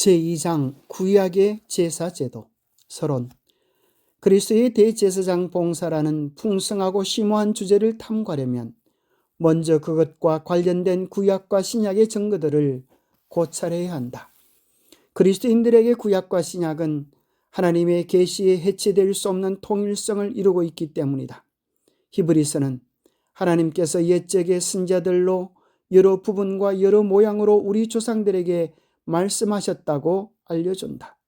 제2장 구약의 제사제도 서론. 그리스도의 대제사장 봉사라는 풍성하고 심오한 주제를 탐구하려면 먼저 그것과 관련된 구약과 신약의 증거들을 고찰해야 한다. 그리스도인들에게 구약과 신약은 하나님의 계시에 해체될 수 없는 통일성을 이루고 있기 때문이다. 히브리서는 하나님께서 옛적의 선지자들로 여러 부분과 여러 모양으로 우리 조상들에게 말씀하셨다고 알려준다.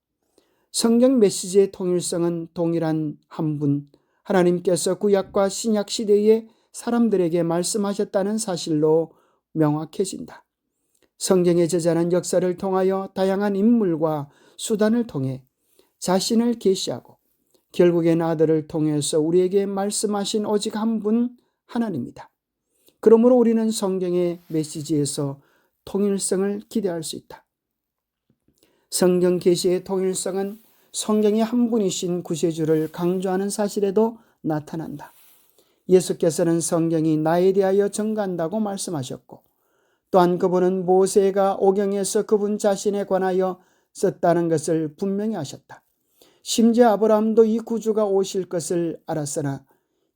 성경 메시지의 통일성은 동일한 한 분, 하나님께서 구약과 신약 시대의 사람들에게 말씀하셨다는 사실로 명확해진다. 성경의 저자는 역사를 통하여 다양한 인물과 수단을 통해 자신을 계시하고 결국엔 아들을 통해서 우리에게 말씀하신 오직 한 분 하나님이다. 그러므로 우리는 성경의 메시지에서 통일성을 기대할 수 있다. 성경 계시의 통일성은 성경의 한 분이신 구세주를 강조하는 사실에도 나타난다. 예수께서는 성경이 나에 대하여 증거한다고 말씀하셨고, 또한 그분은 모세가 오경에서 그분 자신에 관하여 썼다는 것을 분명히 하셨다. 심지어 아브라함도 이 구주가 오실 것을 알았으나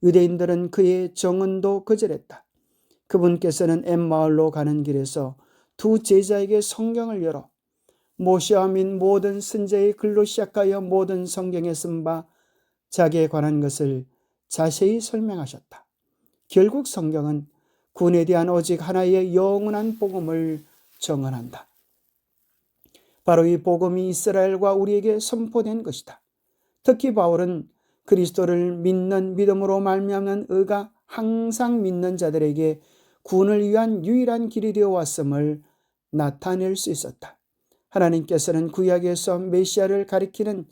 유대인들은 그의 정언도 거절했다. 그분께서는 엠마을로 가는 길에서 두 제자에게 성경을 열어 모세와 및 모든 선지자의 글로 시작하여 모든 성경에 쓴 바 자기에 관한 것을 자세히 설명하셨다. 결국 성경은 구원에 대한 오직 하나의 영원한 복음을 정언한다. 바로 이 복음이 이스라엘과 우리에게 선포된 것이다. 특히 바울은 그리스도를 믿는 믿음으로 말미암는 의가 항상 믿는 자들에게 구원을 위한 유일한 길이 되어 왔음을 나타낼 수 있었다. 하나님께서는 구약에서 메시아를 가리키는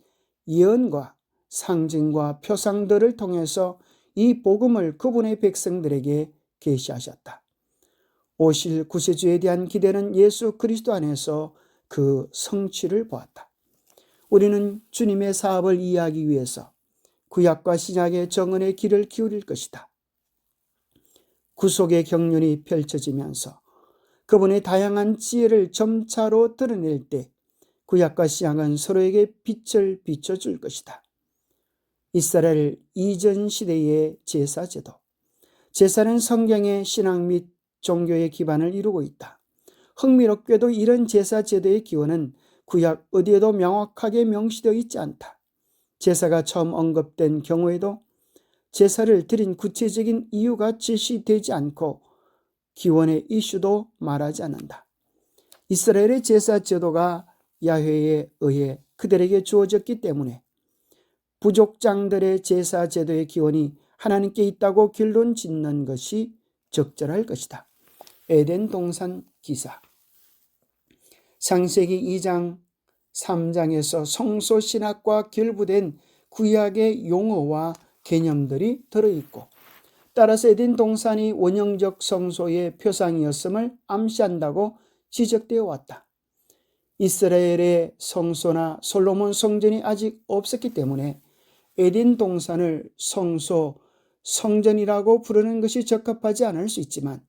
예언과 상징과 표상들을 통해서 이 복음을 그분의 백성들에게 계시하셨다. 오실 구세주에 대한 기대는 예수 그리스도 안에서 그 성취를 보았다. 우리는 주님의 사업을 이해하기 위해서 구약과 신약의 정언의 귀를 기울일 것이다. 구속의 경륜이 펼쳐지면서 그분의 다양한 지혜를 점차로 드러낼 때 구약과 신약은 서로에게 빛을 비춰줄 것이다. 이스라엘 이전 시대의 제사제도. 제사는 성경의 신앙 및 종교의 기반을 이루고 있다. 흥미롭게도 이런 제사제도의 기원은 구약 어디에도 명확하게 명시되어 있지 않다. 제사가 처음 언급된 경우에도 제사를 드린 구체적인 이유가 제시되지 않고 기원의 이슈도 말하지 않는다. 이스라엘의 제사 제도가 야훼에 의해 그들에게 주어졌기 때문에 부족장들의 제사 제도의 기원이 하나님께 있다고 결론 짓는 것이 적절할 것이다. 에덴 동산 기사. 창세기 2장 3장에서 성소 신학과 결부된 구약의 용어와 개념들이 들어있고, 따라서 에덴 동산이 원형적 성소의 표상이었음을 암시한다고 지적되어 왔다. 이스라엘의 성소나 솔로몬 성전이 아직 없었기 때문에 에덴 동산을 성소, 성전이라고 부르는 것이 적합하지 않을 수 있지만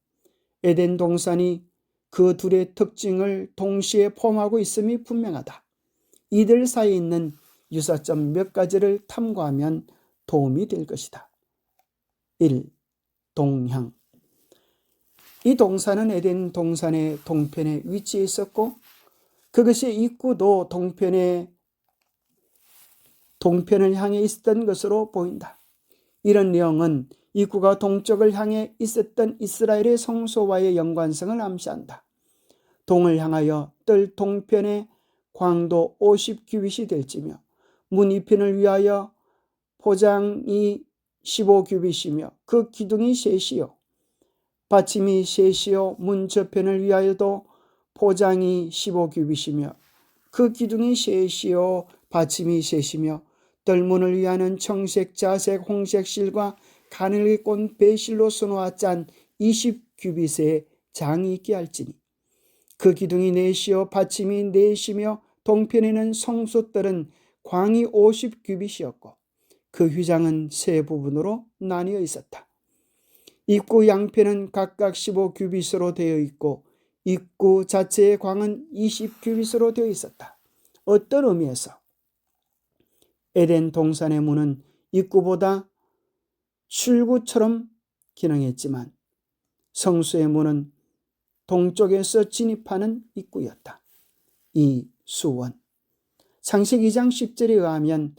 에덴 동산이 그 둘의 특징을 동시에 포함하고 있음이 분명하다. 이들 사이에 있는 유사점 몇 가지를 탐구하면 도움이 될 것이다. 1. 동향. 이 동산은 에덴 동산의 동편에 위치해 있었고 그것의 입구도 동편을 향해 있었던 것으로 보인다. 이런 내용은 입구가 동쪽을 향해 있었던 이스라엘의 성소와의 연관성을 암시한다. 동을 향하여 뜰 동편의 광도 50규빗이 될지며 문 이편을 위하여 포장이 15규빗이며 그 기둥이 셋이요 받침이 셋이요 문 저편을 위하여도 포장이 15규빗이며 그 기둥이 셋이요 받침이 셋이며 뜰문을 위하는 청색, 자색, 홍색 실과 가늘게 꼰 배실로 수놓아 짠 20규빗의 장이 있게 할지니 그 기둥이 넷이요 받침이 넷이며 동편에는 성소뜰은 광이 50규빗이었고 그 휘장은 세 부분으로 나뉘어 있었다. 입구 양편은 각각 15규빗으로 되어 있고 입구 자체의 광은 20규빗으로 되어 있었다. 어떤 의미에서 에덴 동산의 문은 입구보다 출구처럼 기능했지만 성소의 문은 동쪽에서 진입하는 입구였다. 이 수원. 창세기 2장 10절에 의하면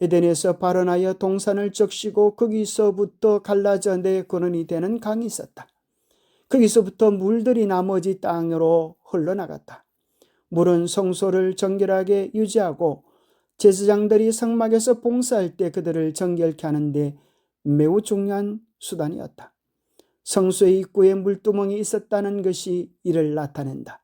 에덴에서 발원하여 동산을 적시고 거기서부터 갈라져 내 근원이 되는 강이 있었다. 거기서부터 물들이 나머지 땅으로 흘러나갔다. 물은 성소를 정결하게 유지하고 제사장들이 성막에서 봉사할 때 그들을 정결케 하는데 매우 중요한 수단이었다. 성소의 입구에 물두멍이 있었다는 것이 이를 나타낸다.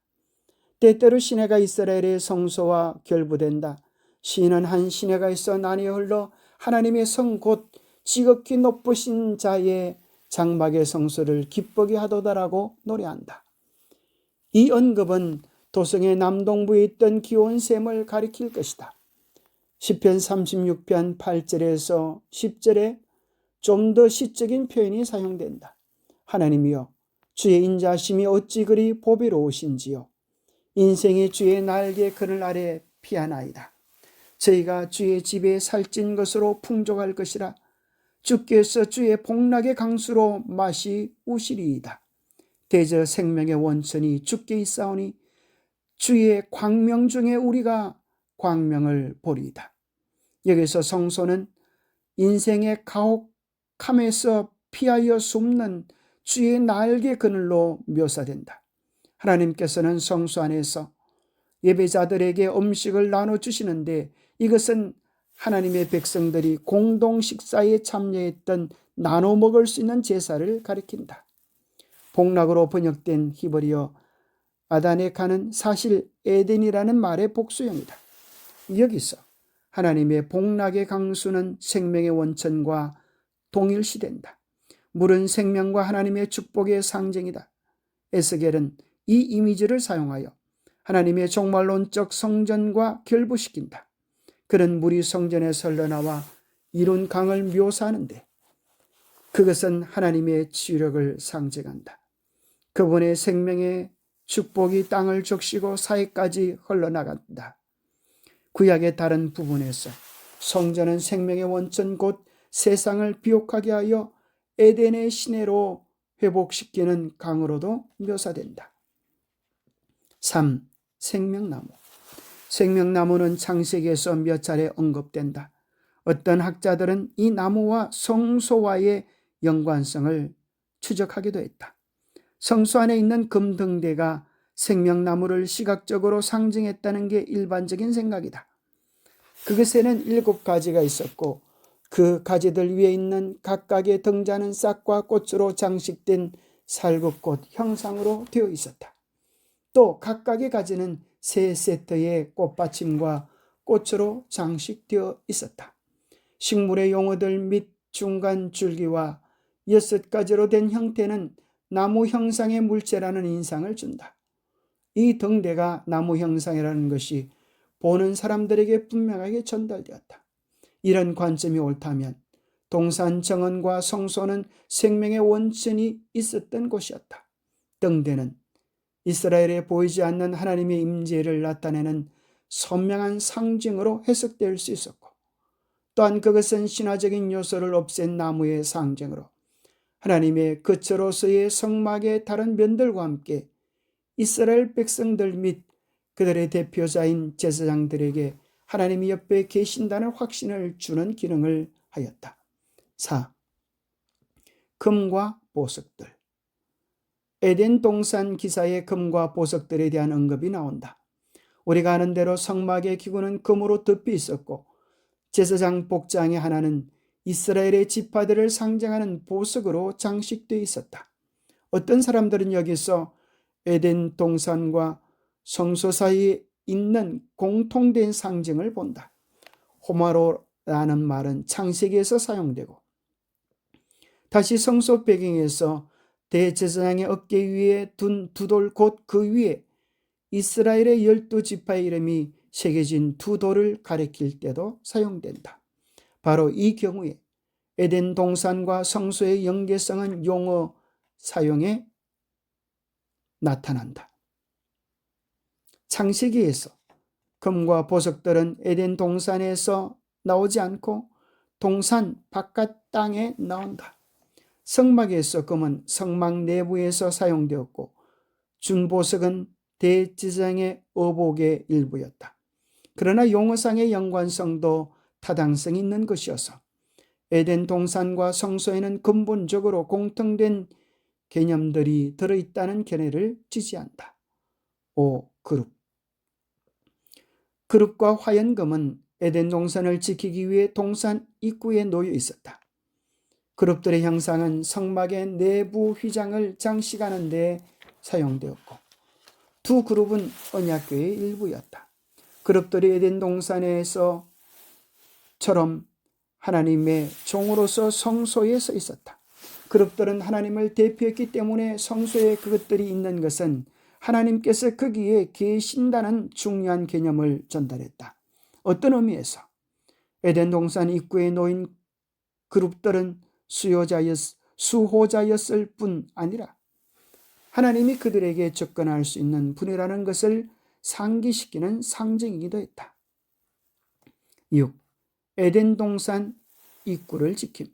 때때로 시내가 이스라엘의 성소와 결부된다. 시인은 한 시내가 있어 나뉘어 흘러 하나님의 성 곧 지극히 높으신 자의 장막의 성소를 기쁘게 하도다라고 노래한다. 이 언급은 도성의 남동부에 있던 기온샘을 가리킬 것이다. 시편 36편 8절에서 10절에 좀 더 시적인 표현이 사용된다. 하나님이여 주의 인자심이 어찌 그리 보배로우신지요. 인생이 주의 날개 그늘 아래 피하나이다. 저희가 주의 집에 살찐 것으로 풍족할 것이라. 주께서 주의 복락의 강수로 맛이 우시리이다. 대저 생명의 원천이 주께 있사오니 주의 광명 중에 우리가 광명을 보리이다. 여기서 성소는 인생의 가혹함에서 피하여 숨는 주의 날개 그늘로 묘사된다. 하나님께서는 성소 안에서 예배자들에게 음식을 나눠주시는데 이것은 하나님의 백성들이 공동 식사에 참여했던 나눠 먹을 수 있는 제사를 가리킨다. 복락으로 번역된 히브리어 아다네카는 사실 에덴이라는 말의 복수형이다. 여기서 하나님의 복락의 강수는 생명의 원천과 동일시된다. 물은 생명과 하나님의 축복의 상징이다. 에스겔은 이 이미지를 사용하여 하나님의 종말론적 성전과 결부시킨다. 그는 물이 성전에서 흘러나와 이룬 강을 묘사하는데 그것은 하나님의 치유력을 상징한다. 그분의 생명의 축복이 땅을 적시고 사해까지 흘러나간다. 구약의 다른 부분에서 성전은 생명의 원천 곧 세상을 비옥하게 하여 에덴의 시내로 회복시키는 강으로도 묘사된다. 3. 생명나무. 생명나무는 창세기에서 몇 차례 언급된다. 어떤 학자들은 이 나무와 성소와의 연관성을 추적하기도 했다. 성소 안에 있는 금등대가 생명나무를 시각적으로 상징했다는 게 일반적인 생각이다. 그것에는 7가지가 있었고 그 가지들 위에 있는 각각의 등자는 싹과 꽃으로 장식된 살구꽃 형상으로 되어 있었다. 또 각각의 가지는 3세트의 꽃받침과 꽃으로 장식되어 있었다. 식물의 용어들 및 중간 줄기와 6가지로 된 형태는 나무 형상의 물체라는 인상을 준다. 이 등대가 나무 형상이라는 것이 보는 사람들에게 분명하게 전달되었다. 이런 관점이 옳다면 동산 정원과 성소는 생명의 원천이 있었던 곳이었다. 등대는 이스라엘에 보이지 않는 하나님의 임재를 나타내는 선명한 상징으로 해석될 수 있었고 또한 그것은 신화적인 요소를 없앤 나무의 상징으로 하나님의 거처로서의 성막의 다른 면들과 함께 이스라엘 백성들 및 그들의 대표자인 제사장들에게 하나님이 옆에 계신다는 확신을 주는 기능을 하였다. 4. 금과 보석들. 에덴 동산 기사에 금과 보석들에 대한 언급이 나온다. 우리가 아는 대로 성막의 기구는 금으로 덮여 있었고 제사장 복장의 하나는 이스라엘의 지파들을 상징하는 보석으로 장식되어 있었다. 어떤 사람들은 여기서 에덴 동산과 성소 사이에 있는 공통된 상징을 본다. 호마로라는 말은 창세기에서 사용되고 다시 성소 배경에서 대제사장의 어깨 위에 둔 두 돌 곧 그 위에 이스라엘의 12지파의 이름이 새겨진 두 돌을 가리킬 때도 사용된다. 바로 이 경우에 에덴 동산과 성소의 연계성은 용어 사용에 나타난다. 창세기에서 금과 보석들은 에덴 동산에서 나오지 않고 동산 바깥 땅에 나온다. 성막에서 금은 성막 내부에서 사용되었고 준보석은 대제사장의 의복의 일부였다. 그러나 용어상의 연관성도 타당성이 있는 것이어서 에덴 동산과 성소에는 근본적으로 공통된 개념들이 들어있다는 견해를 지지한다. 5. 그룹과 화연금은 에덴 동산을 지키기 위해 동산 입구에 놓여 있었다. 그룹들의 형상은 성막의 내부 휘장을 장식하는 데 사용되었고 두 그룹은 언약궤의 일부였다. 그룹들이 에덴 동산에서처럼 하나님의 종으로서 성소에 서 있었다. 그룹들은 하나님을 대표했기 때문에 성소에 그것들이 있는 것은 하나님께서 거기에 계신다는 중요한 개념을 전달했다. 어떤 의미에서 에덴 동산 입구에 놓인 그룹들은 수호자였을 뿐 아니라 하나님이 그들에게 접근할 수 있는 분이라는 것을 상기시키는 상징이기도 했다. 6. 에덴 동산 입구를 지킴.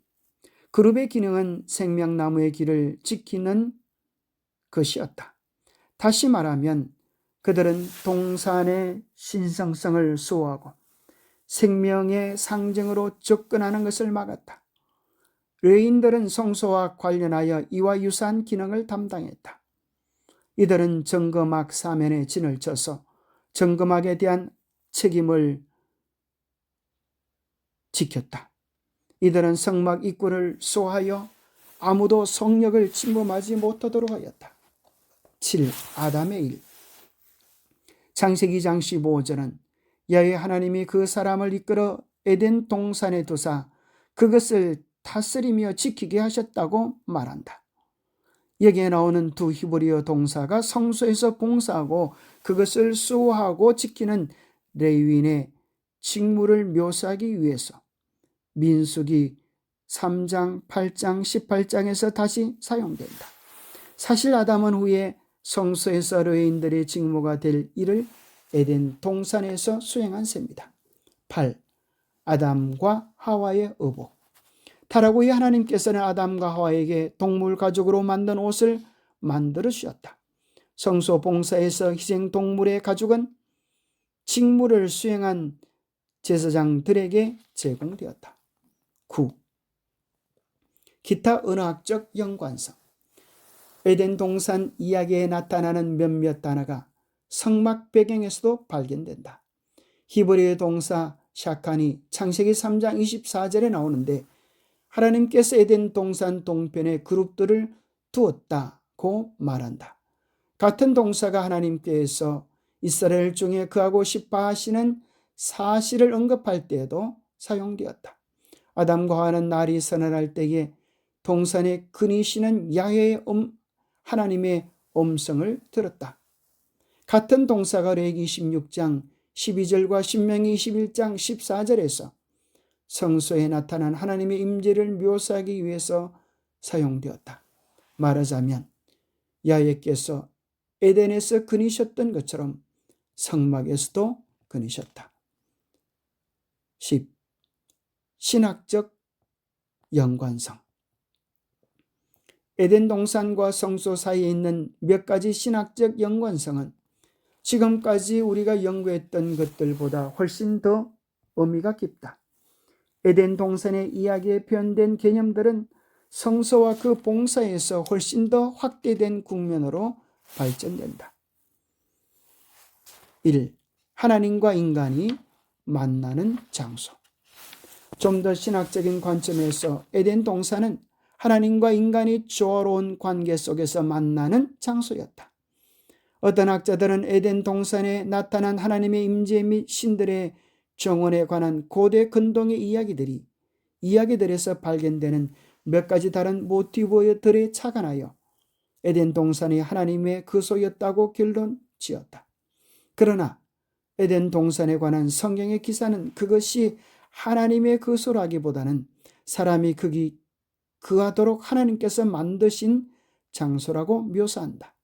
그룹의 기능은 생명나무의 길을 지키는 것이었다. 다시 말하면 그들은 동산의 신성성을 수호하고 생명의 상징으로 접근하는 것을 막았다. 레위인들은 성소와 관련하여 이와 유사한 기능을 담당했다. 이들은 정금막 사면에 진을 쳐서 정금막에 대한 책임을 지켰다. 이들은 성막 입구를 수호하여 아무도 성역을 침범하지 못하도록 하였다. 7. 아담의 일. 창세기 장 15절은 야훼 하나님이 그 사람을 이끌어 에덴 동산에 두사 그것을 다스리며 지키게 하셨다고 말한다. 여기에 나오는 두 히브리어 동사가 성소에서 봉사하고 그것을 수호하고 지키는 레위인의 직무를 묘사하기 위해서 민수기 3장, 8장, 18장에서 다시 사용된다. 사실 아담은 후에 성소에서 레위인들의 직무가 될 일을 에덴 동산에서 수행한 셈이다. 8. 아담과 하와의 의복. 타락 후에 하나님께서는 아담과 하와에게 동물 가죽으로 만든 옷을 만들어 주셨다. 성소 봉사에서 희생 동물의 가죽은 직무를 수행한 제사장들에게 제공되었다. 9. 기타 언어학적 연관성. 에덴 동산 이야기에 나타나는 몇몇 단어가 성막 배경에서도 발견된다. 히브리어 동사 샤칸이 창세기 3장 24절에 나오는데 하나님께서 에덴 동산 동편에 그룹들을 두었다고 말한다. 같은 동사가 하나님께서 이스라엘 중에 거하고 싶어 하시는 사실을 언급할 때에도 사용되었다. 아담과 하와는 날이 서늘할 때에 동산에 그니시는 야훼의 하나님의 음성을 들었다. 같은 동사가 레위기 16장 12절과 신명기 21장 14절에서 성소에 나타난 하나님의 임재를 묘사하기 위해서 사용되었다. 말하자면 야훼께서 에덴에서 그니셨던 것처럼 성막에서도 그니셨다. 10. 신학적 연관성. 에덴 동산과 성소 사이에 있는 몇 가지 신학적 연관성은 지금까지 우리가 연구했던 것들보다 훨씬 더 의미가 깊다. 에덴 동산의 이야기에 표현된 개념들은 성소와 그 봉사에서 훨씬 더 확대된 국면으로 발전된다. 1. 하나님과 인간이 만나는 장소. 좀 더 신학적인 관점에서 에덴 동산은 하나님과 인간이 조화로운 관계 속에서 만나는 장소였다. 어떤 학자들은 에덴 동산에 나타난 하나님의 임재 및 신들의 정원에 관한 고대 근동의 이야기들에서 발견되는 몇 가지 다른 모티브들에 착안하여 에덴 동산이 하나님의 거소였다고 결론 지었다. 그러나 에덴 동산에 관한 성경의 기사는 그것이 하나님의 거소라기보다는 사람이 거하도록 하나님께서 만드신 장소라고 묘사한다.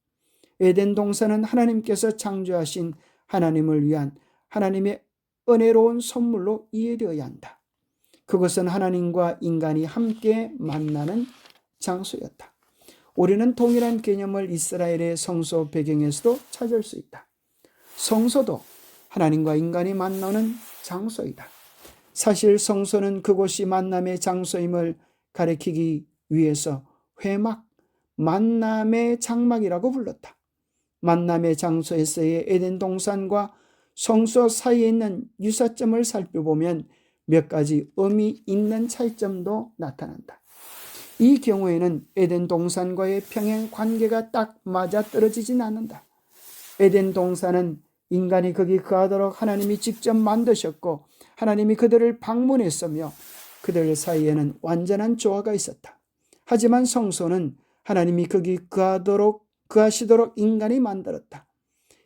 에덴 동산은 하나님께서 창조하신 하나님을 위한 하나님의 은혜로운 선물로 이해되어야 한다. 그것은 하나님과 인간이 함께 만나는 장소였다. 우리는 동일한 개념을 이스라엘의 성소 배경에서도 찾을 수 있다. 성소도 하나님과 인간이 만나는 장소이다. 사실 성소는 그곳이 만남의 장소임을 가리키기 위해서 회막, 만남의 장막이라고 불렀다. 만남의 장소에서의 에덴 동산과 성소 사이에 있는 유사점을 살펴보면 몇 가지 의미 있는 차이점도 나타난다. 이 경우에는 에덴 동산과의 평행 관계가 딱 맞아떨어지진 않는다. 에덴 동산은 인간이 거기 거하도록 하나님이 직접 만드셨고 하나님이 그들을 방문했으며 그들 사이에는 완전한 조화가 있었다. 하지만 성소는 하나님이 거기 거하시도록 인간이 만들었다.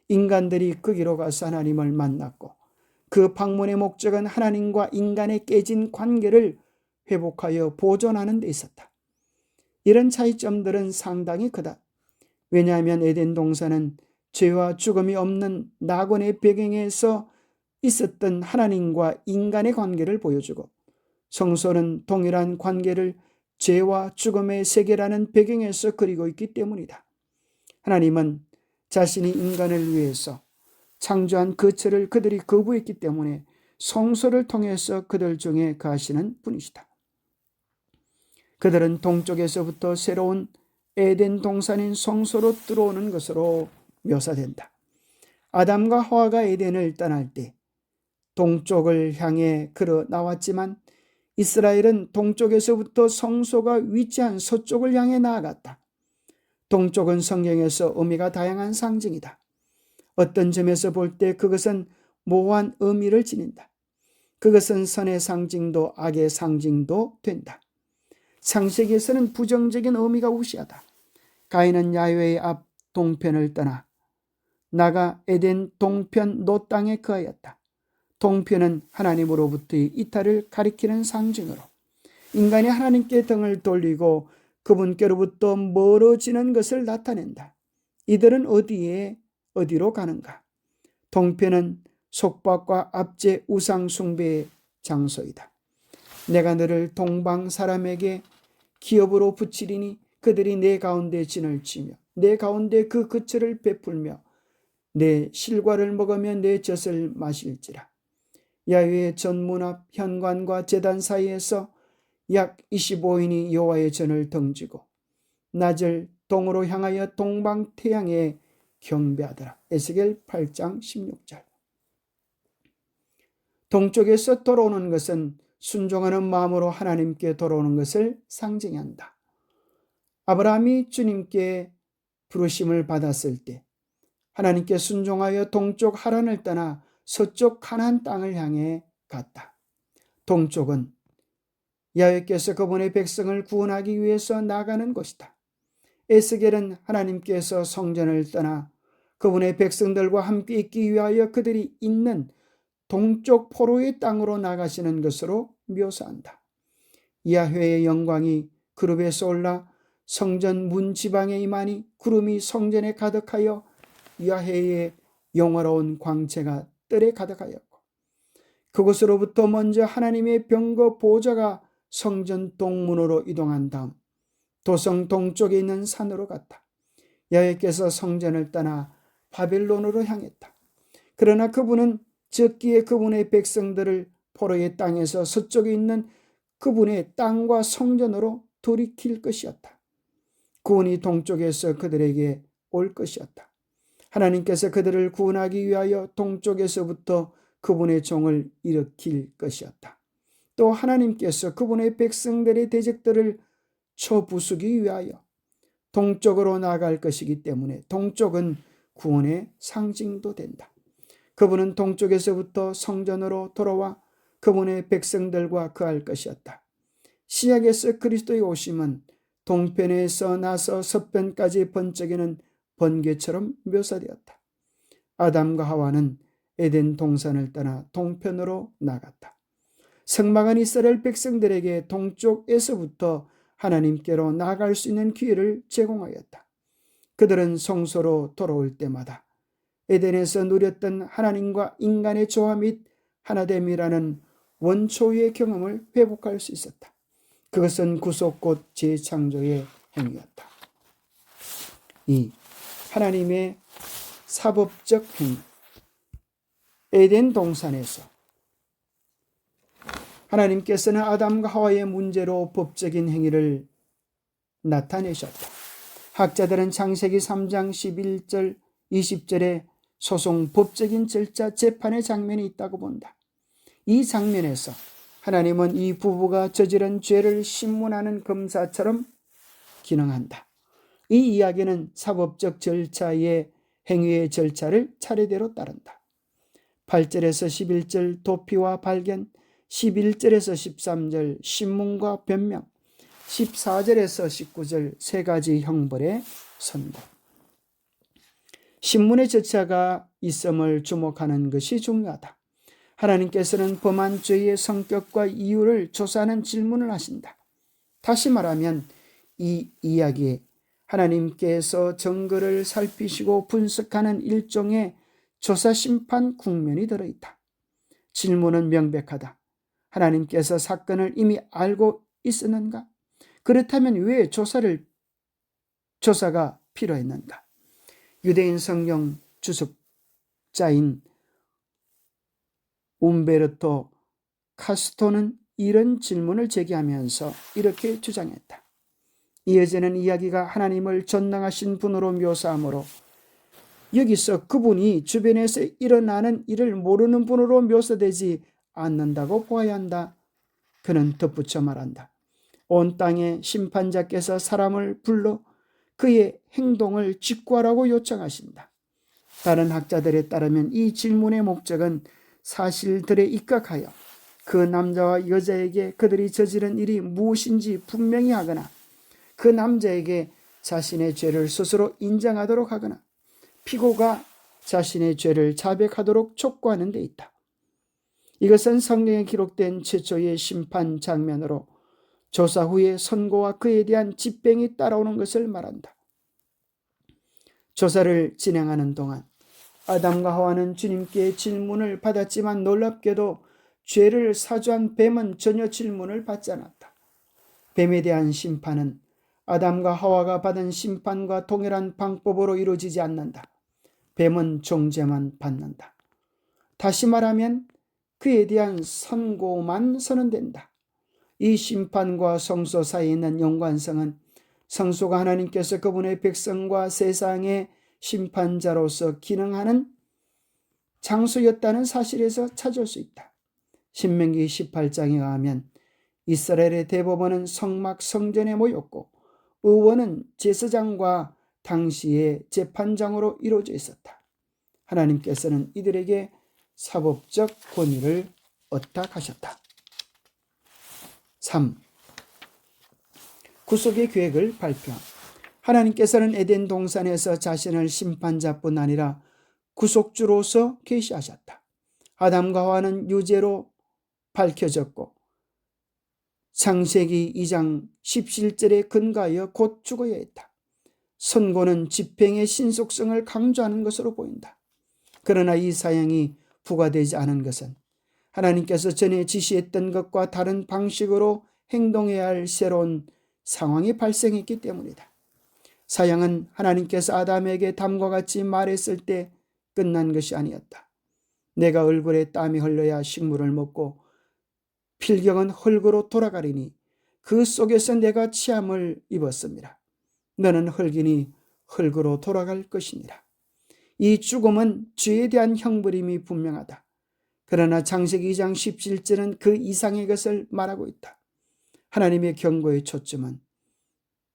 인간들이 거기로 가서 하나님을 만났고 그 방문의 목적은 하나님과 인간의 깨진 관계를 회복하여 보존하는 데 있었다. 이런 차이점들은 상당히 크다. 왜냐하면 에덴 동산은 죄와 죽음이 없는 낙원의 배경에서 있었던 하나님과 인간의 관계를 보여주고 성소는 동일한 관계를 죄와 죽음의 세계라는 배경에서 그리고 있기 때문이다. 하나님은 자신이 인간을 위해서 창조한 거처를 그들이 거부했기 때문에 성소를 통해서 그들 중에 거하시는 분이시다. 그들은 동쪽에서부터 새로운 에덴 동산인 성소로 들어오는 것으로 묘사된다. 아담과 하와가 에덴을 떠날 때 동쪽을 향해 걸어 나왔지만 이스라엘은 동쪽에서부터 성소가 위치한 서쪽을 향해 나아갔다. 동쪽은 성경에서 의미가 다양한 상징이다. 어떤 점에서 볼 때 그것은 모호한 의미를 지닌다. 그것은 선의 상징도 악의 상징도 된다. 창세기에서는 부정적인 의미가 우시하다. 가인은 야훼의 앞 동편을 떠나 나가 에덴 동편 노 땅에 거하였다. 동편은 하나님으로부터의 이탈을 가리키는 상징으로 인간이 하나님께 등을 돌리고 그분께로부터 멀어지는 것을 나타낸다. 이들은 어디로 가는가? 동편은 속박과 압제, 우상 숭배의 장소이다. 내가 너를 동방 사람에게 기업으로 붙이리니 그들이 내 가운데 진을 치며 내 가운데 그 거처를 베풀며 내 실과를 먹으며 내 젖을 마실지라. 야훼의 전문 앞 현관과 제단 사이에서 약 25인이 여호와의 전을 등지고 낮을 동으로 향하여 동방 태양에 경배하더라. 에스겔 8장 16절. 동쪽에서 돌아오는 것은 순종하는 마음으로 하나님께 돌아오는 것을 상징한다. 아브라함이 주님께 부르심을 받았을 때 하나님께 순종하여 동쪽 하란을 떠나 서쪽 가나안 땅을 향해 갔다. 동쪽은 야훼께서 그분의 백성을 구원하기 위해서 나가는 곳이다. 에스겔은 하나님께서 성전을 떠나 그분의 백성들과 함께 있기 위하여 그들이 있는 동쪽 포로의 땅으로 나가시는 것으로 묘사한다. 야훼의 영광이 그룹에서 올라 성전 문 지방에 임하니 구름이 성전에 가득하여 야훼의 영화로운 광채가 뜰에 가득하였고 그곳으로부터 먼저 하나님의 병거 보좌가 성전 동문으로 이동한 다음 도성 동쪽에 있는 산으로 갔다. 야훼께서 성전을 떠나 바벨론으로 향했다. 그러나 그분은 적기에 그분의 백성들을 포로의 땅에서 서쪽에 있는 그분의 땅과 성전으로 돌이킬 것이었다. 구원이 동쪽에서 그들에게 올 것이었다. 하나님께서 그들을 구원하기 위하여 동쪽에서부터 그분의 종을 일으킬 것이었다. 또 하나님께서 그분의 백성들의 대적들을 쳐부수기 위하여 동쪽으로 나아갈 것이기 때문에 동쪽은 구원의 상징도 된다. 그분은 동쪽에서부터 성전으로 돌아와 그분의 백성들과 거할 것이었다. 신약에서 그리스도의 오심은 동편에서 나서 서편까지 번쩍이는 번개처럼 묘사되었다. 아담과 하와는 에덴 동산을 떠나 동편으로 나갔다. 성막은 이스라엘 백성들에게 동쪽에서부터 하나님께로 나아갈 수 있는 기회를 제공하였다. 그들은 성소로 돌아올 때마다 에덴에서 누렸던 하나님과 인간의 조화 및 하나됨이라는 원초의 경험을 회복할 수 있었다. 그것은 구속 곧 재창조의 행위였다. 이 하나님의 사법적 행위. 에덴 동산에서 하나님께서는 아담과 하와의 문제로 법적인 행위를 나타내셨다. 학자들은 창세기 3장 11절 20절에 소송 법적인 절차 재판의 장면이 있다고 본다. 이 장면에서 하나님은 이 부부가 저지른 죄를 신문하는 검사처럼 기능한다. 이 이야기는 사법적 절차의 행위의 절차를 차례대로 따른다. 8절에서 11절 도피와 발견, 11절에서 13절 신문과 변명, 14절에서 19절 세 가지 형벌의 선고. 신문의 절차가 있음을 주목하는 것이 중요하다. 하나님께서는 범한 죄의 성격과 이유를 조사하는 질문을 하신다. 다시 말하면 이 이야기에 하나님께서 증거를 살피시고 분석하는 일종의 조사 심판 국면이 들어있다. 질문은 명백하다. 하나님께서 사건을 이미 알고 있었는가? 그렇다면 왜 조사가 필요했는가? 유대인 성경 주석자인 움베르토 카스토는 이런 질문을 제기하면서 이렇게 주장했다. 이어지는 이야기가 하나님을 전능하신 분으로 묘사하므로 여기서 그분이 주변에서 일어나는 일을 모르는 분으로 묘사되지 않는다고 보아야 한다. 그는 덧붙여 말한다. 온 땅에 심판자께서 사람을 불러 그의 행동을 직구하라고 요청하신다. 다른 학자들에 따르면 이 질문의 목적은 사실들에 입각하여 그 남자와 여자에게 그들이 저지른 일이 무엇인지 분명히 하거나 그 남자에게 자신의 죄를 스스로 인정하도록 하거나 피고가 자신의 죄를 자백하도록 촉구하는 데 있다. 이것은 성경에 기록된 최초의 심판 장면으로 조사 후에 선고와 그에 대한 집행이 따라오는 것을 말한다. 조사를 진행하는 동안 아담과 하와는 주님께 질문을 받았지만 놀랍게도 죄를 사주한 뱀은 전혀 질문을 받지 않았다. 뱀에 대한 심판은 아담과 하와가 받은 심판과 동일한 방법으로 이루어지지 않는다. 뱀은 종죄만 받는다. 다시 말하면 그에 대한 선고만 선언된다. 이 심판과 성소 사이에 있는 연관성은 성소가 하나님께서 그분의 백성과 세상의 심판자로서 기능하는 장소였다는 사실에서 찾을 수 있다. 신명기 18장에 의하면 이스라엘의 대법원은 성막 성전에 모였고 의원은 제사장과 당시의 재판장으로 이루어져 있었다. 하나님께서는 이들에게 사법적 권위를 의탁하셨다. 3. 구속의 계획을 발표함. 하나님께서는 에덴 동산에서 자신을 심판자뿐 아니라 구속주로서 계시하셨다. 아담과 하와는 유죄로 밝혀졌고 창세기 2장 17절에 근거하여 곧 죽어야 했다. 선고는 집행의 신속성을 강조하는 것으로 보인다. 그러나 이 사형이 부과되지 않은 것은 하나님께서 전에 지시했던 것과 다른 방식으로 행동해야 할 새로운 상황이 발생했기 때문이다. 사형은 하나님께서 아담에게 다음과 같이 말했을 때 끝난 것이 아니었다. 내가 얼굴에 땀이 흘러야 식물을 먹고 필경은 흙으로 돌아가리니 그 속에서 내가 치함을 입었습니다. 너는 흙이니 흙으로 돌아갈 것이니라. 이 죽음은 죄에 대한 형벌임이 분명하다. 그러나 창세기 2장 17절은 그 이상의 것을 말하고 있다. 하나님의 경고의 초점은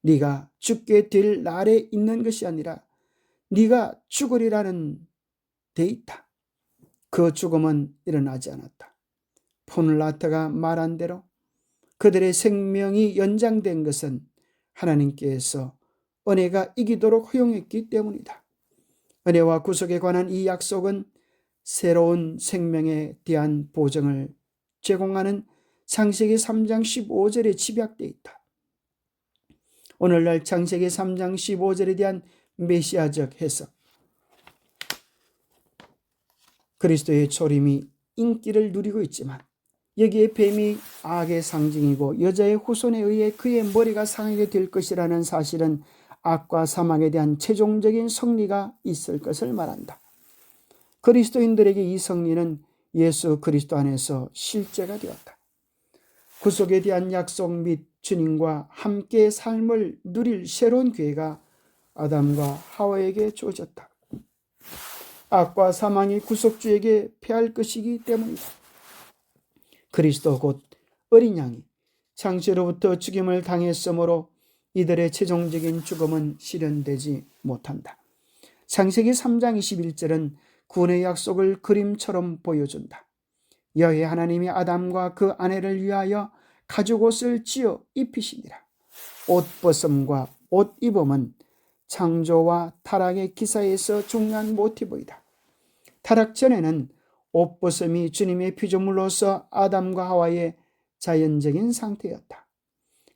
네가 죽게 될 날에 있는 것이 아니라 네가 죽으리라는 데 있다. 그 죽음은 일어나지 않았다. 폰라트가 말한 대로 그들의 생명이 연장된 것은 하나님께서 은혜가 이기도록 허용했기 때문이다. 은혜와 구속에 관한 이 약속은 새로운 생명에 대한 보증을 제공하는 창세기 3장 15절에 집약되어 있다. 오늘날 창세기 3장 15절에 대한 메시아적 해석. 그리스도의 초림이 인기를 누리고 있지만 여기에 뱀이 악의 상징이고 여자의 후손에 의해 그의 머리가 상하게 될 것이라는 사실은 악과 사망에 대한 최종적인 승리가 있을 것을 말한다. 그리스도인들에게 이 승리는 예수 그리스도 안에서 실제가 되었다. 구속에 대한 약속 및 주님과 함께 삶을 누릴 새로운 기회가 아담과 하와에게 주어졌다. 악과 사망이 구속주에게 패할 것이기 때문이다. 그리스도 곧 어린 양이 창세로부터 죽임을 당했으므로 이들의 최종적인 죽음은 실현되지 못한다. 창세기 3장 21절은 구원의 약속을 그림처럼 보여준다. 여호와 하나님이 아담과 그 아내를 위하여 가죽옷을 지어 입히시니라. 옷벗음과 옷입음은 창조와 타락의 기사에서 중요한 모티브이다. 타락 전에는 옷벗음이 주님의 피조물로서 아담과 하와의 자연적인 상태였다.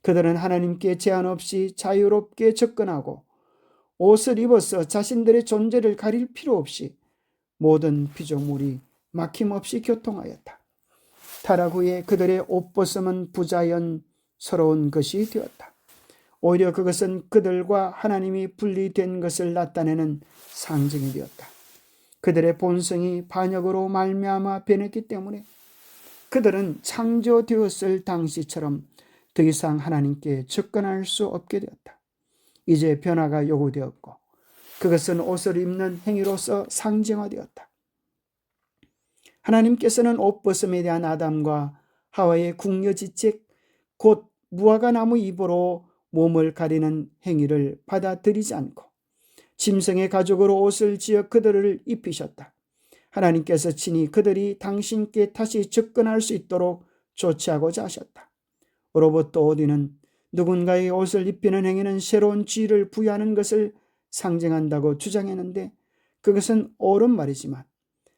그들은 하나님께 제한 없이 자유롭게 접근하고 옷을 입어서 자신들의 존재를 가릴 필요 없이 모든 피조물이 막힘없이 교통하였다. 타락 후에 그들의 옷벗음은 부자연스러운 것이 되었다. 오히려 그것은 그들과 하나님이 분리된 것을 나타내는 상징이 되었다. 그들의 본성이 반역으로 말미암아 변했기 때문에 그들은 창조되었을 당시처럼 더 이상 하나님께 접근할 수 없게 되었다. 이제 변화가 요구되었고 그것은 옷을 입는 행위로서 상징화되었다. 하나님께서는 옷벗음에 대한 아담과 하와의 궁여지책 곧 무화과 나무 잎으로 몸을 가리는 행위를 받아들이지 않고 짐승의 가죽으로 옷을 지어 그들을 입히셨다. 하나님께서 친히 그들이 당신께 다시 접근할 수 있도록 조치하고자 하셨다. 로버트 오디는 누군가의 옷을 입히는 행위는 새로운 지위를 부여하는 것을 상징한다고 주장했는데 그것은 옳은 말이지만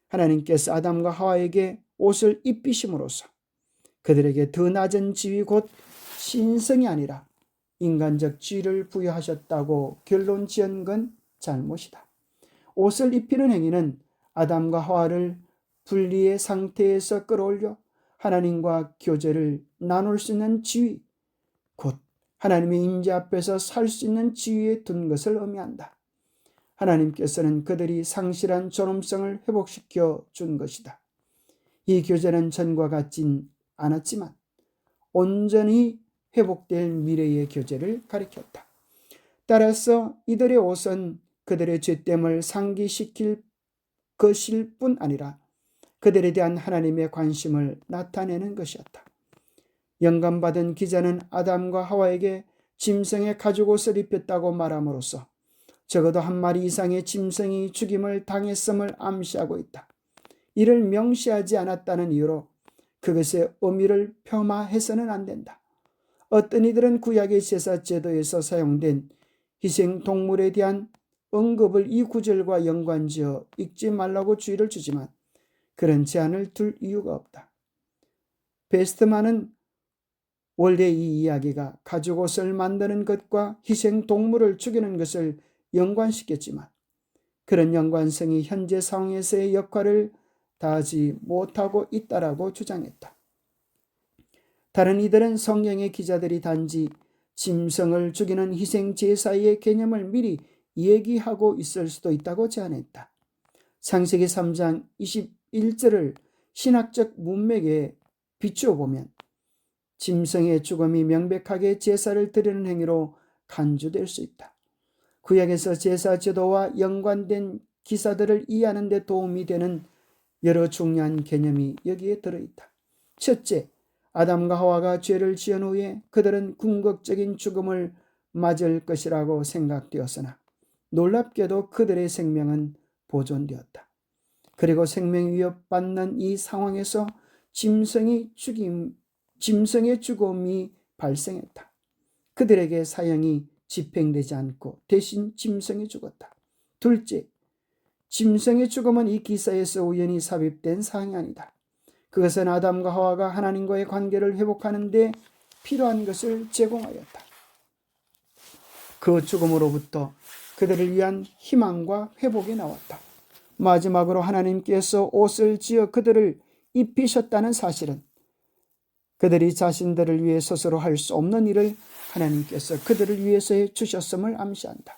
하나님께서 아담과 하와에게 옷을 입히심으로써 그들에게 더 낮은 지위 곧 신성이 아니라 인간적 지위를 부여하셨다고 결론 지은 건 잘못이다. 옷을 입히는 행위는 아담과 하와를 분리의 상태에서 끌어올려 하나님과 교제를 나눌 수 있는 지위, 곧 하나님의 임재 앞에서 살 수 있는 지위에 둔 것을 의미한다. 하나님께서는 그들이 상실한 존엄성을 회복시켜 준 것이다. 이 교제는 전과 같진 않았지만 온전히 회복될 미래의 교제를 가리켰다. 따라서 이들의 옷은 그들의 죄됨을 상기시킬 것일 뿐 아니라 그들에 대한 하나님의 관심을 나타내는 것이었다. 영감받은 기자는 아담과 하와에게 짐승의 가죽옷을 입혔다고 말함으로써 적어도 한 마리 이상의 짐승이 죽임을 당했음을 암시하고 있다. 이를 명시하지 않았다는 이유로 그것의 의미를 폄하해서는 안 된다. 어떤 이들은 구약의 제사 제도에서 사용된 희생 동물에 대한 언급을 이 구절과 연관지어 읽지 말라고 주의를 주지만 그런 제한을 둘 이유가 없다. 베스트만은 원래 이 이야기가 가죽옷을 만드는 것과 희생 동물을 죽이는 것을 연관시켰지만 그런 연관성이 현재 상황에서의 역할을 다하지 못하고 있다라고 주장했다. 다른 이들은 성경의 기자들이 단지 짐승을 죽이는 희생 제사의 개념을 미리 얘기하고 있을 수도 있다고 제안했다. 창세기 3장 21절을 신학적 문맥에 비추어 보면 짐승의 죽음이 명백하게 제사를 드리는 행위로 간주될 수 있다. 구약에서 제사 제도와 연관된 기사들을 이해하는 데 도움이 되는 여러 중요한 개념이 여기에 들어있다. 첫째, 아담과 하와가 죄를 지은 후에 그들은 궁극적인 죽음을 맞을 것이라고 생각되었으나 놀랍게도 그들의 생명은 보존되었다. 그리고 생명이 위협받는 이 상황에서 짐승의 죽음이 발생했다. 그들에게 사형이 집행되지 않고 대신 짐승이 죽었다. 둘째, 짐승의 죽음은 이 기사에서 우연히 삽입된 사항이 아니다. 그것은 아담과 하와가 하나님과의 관계를 회복하는 데 필요한 것을 제공하였다. 그 죽음으로부터 그들을 위한 희망과 회복이 나왔다. 마지막으로 하나님께서 옷을 지어 그들을 입히셨다는 사실은 그들이 자신들을 위해 스스로 할 수 없는 일을 하나님께서 그들을 위해서 해 주셨음을 암시한다.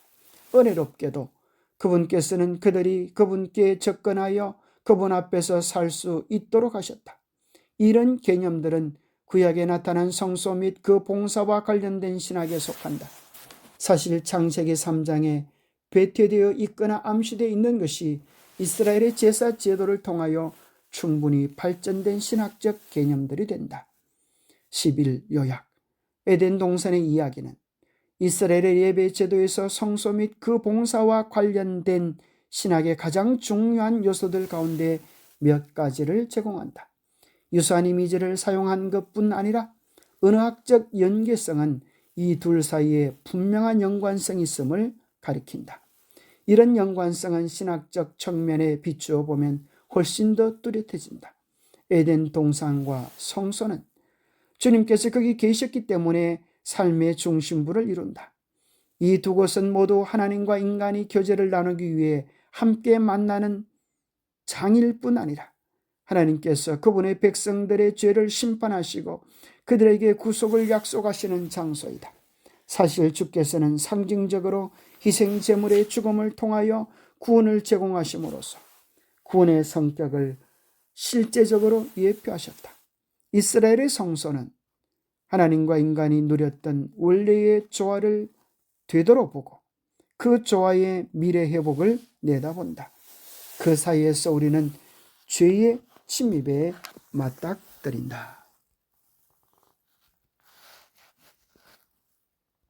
은혜롭게도 그분께서는 그들이 그분께 접근하여 그분 앞에서 살 수 있도록 하셨다. 이런 개념들은 구약에 나타난 성소 및 그 봉사와 관련된 신학에 속한다. 사실 창세기 3장에 배태되어 있거나 암시되어 있는 것이 이스라엘의 제사 제도를 통하여 충분히 발전된 신학적 개념들이 된다. 11. 요약. 에덴 동산의 이야기는 이스라엘의 예배 제도에서 성소 및 그 봉사와 관련된 신학의 가장 중요한 요소들 가운데 몇 가지를 제공한다. 유사한 이미지를 사용한 것뿐 아니라 은화학적 연계성은 이 둘 사이에 분명한 연관성이 있음을 가리킨다. 이런 연관성은 신학적 측면에 비추어 보면 훨씬 더 뚜렷해진다. 에덴 동산과 성소는 주님께서 거기 계셨기 때문에 삶의 중심부를 이룬다. 이 두 곳은 모두 하나님과 인간이 교제를 나누기 위해 함께 만나는 장일 뿐 아니라 하나님께서 그분의 백성들의 죄를 심판하시고 그들에게 구속을 약속하시는 장소이다. 사실 주께서는 상징적으로 희생 제물의 죽음을 통하여 구원을 제공하심으로써 구원의 성격을 실제적으로 예표하셨다. 이스라엘의 성소는 하나님과 인간이 누렸던 원래의 조화를 되돌아보고 그 조화의 미래 회복을 내다본다. 그 사이에서 우리는 죄의 침입에 맞닥뜨린다.